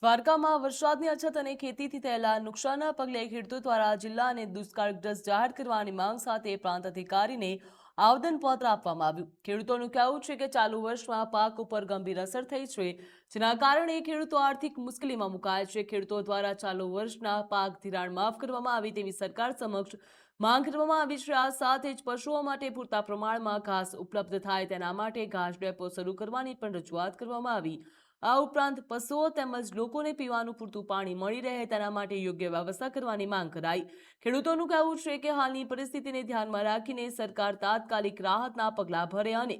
દ્વારકામાં વરસાદની અછત અને ખેતીથી થયેલા નુકસાનના પગલે ખેડૂતો દ્વારા જિલ્લાને દુષ્કાળગ્રસ્ત જાહેર કરવાની માંગ સાથે પ્રાંત અધિકારીને આવેદનપત્ર આપવામાં આવ્યું। ખેડૂતોનું કહેવું છે કે ચાલુ વર્ષમાં પાક ઉપર ગંભીર અસર થઈ છે, જેના કારણે ખેડૂતો આર્થિક મુશ્કેલીમાં મુકાયા છે। ખેડૂતો દ્વારા ચાલુ વર્ષના પાક ધિરાણ માફ કરવામાં આવે તેવી સરકાર સમક્ષ માંગ કરવામાં આવી છે। આ સાથે જ પશુઓ માટે પૂરતા પ્રમાણમાં ઘાસ ઉપલબ્ધ થાય તેના માટે ઘાસ ડેપો શરૂ કરવાની પણ રજૂઆત કરવામાં આવી। આ ઉપરાંત પશુઓ તેમજ લોકોને પીવાનું પૂરતું પાણી મળી રહે તેના માટે યોગ્ય વ્યવસ્થા કરવાની માંગ કરાઈ। ખેડૂતોનું કહેવું છે કે હાલની પરિસ્થિતિને ધ્યાનમાં રાખીને સરકાર તાત્કાલિક રાહતના પગલાં ભરે અને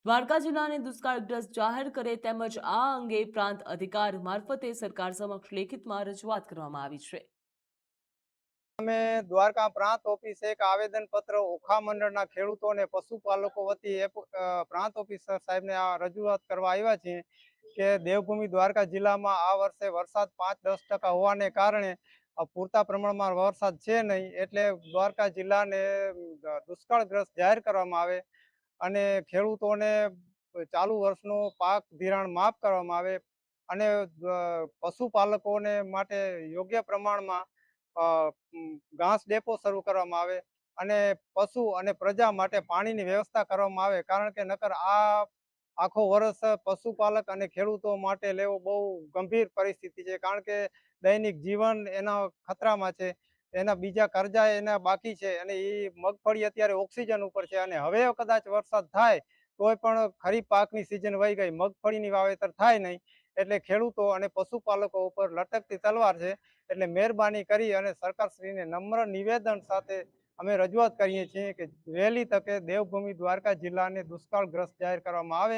દ્વારકા જિલ્લાને દુષ્કાળગ્રસ્ત જાહેર કરે તેમજ આ અંગે પ્રાંત અધિકારી મારફતે સરકાર સમક્ષ લેખિતમાં રજૂઆત કરવામાં આવી છે। અમે દ્વારકા પ્રાંત ઓફિસે એક આવેદન પત્ર ઓખા મંડળના ખેડૂતો અને પશુપાલકો વતી પ્રાંત ઓફિસર સાહેબને આ રજૂઆત કરવા આવ્યા છીએ કે દેવભૂમિ દ્વારકા જિલ્લામાં આ વર્ષે વરસાદ 5-10% હોવાને કારણે પૂરતા પ્રમાણમાં વરસાદ છે નહીં, એટલે દ્વારકા જિલ્લાને દુષ્કાળગ્રસ્ત જાહેર કરવામાં આવે અને ખેડૂતોને ચાલુ વર્ષનો પાક ધિરાણ માફ કરવામાં આવે અને પશુપાલકોને માટે યોગ્ય પ્રમાણમાં ઘાસ ડેપો શરૂ કરવામાં આવે અને પશુ અને પ્રજા માટે પાણીની વ્યવસ્થા કરવામાં આવે, કારણ કે નકર આ આખો વર્ષ પશુપાલક અને ખેડૂતો માટે લેવો બહુ ગંભીર પરિસ્થિતિ છે, કારણ કે દૈનિક જીવન એના ખતરામાં છે, એના બીજા કરજા એના બાકી છે અને એ મગફળી અત્યારે ઓક્સિજન ઉપર છે અને હવે કદાચ વરસાદ થાય તોય પણ ખરીફ પાકની સિઝન વહી ગઈ, મગફળીની વાવેતર થાય નહીં, એટલે ખેડૂતો અને પશુપાલકો ઉપર લટકતી તલવાર છે। એટલે મહેરબાની કરી અને સરકારશ્રીને નમ્ર નિવેદન સાથે અમે રજૂઆત કરીએ છીએ કે વહેલી તકે દેવભૂમિ દ્વારકા જિલ્લાને દુષ્કાળગ્રસ્ત જાહેર કરવામાં આવે।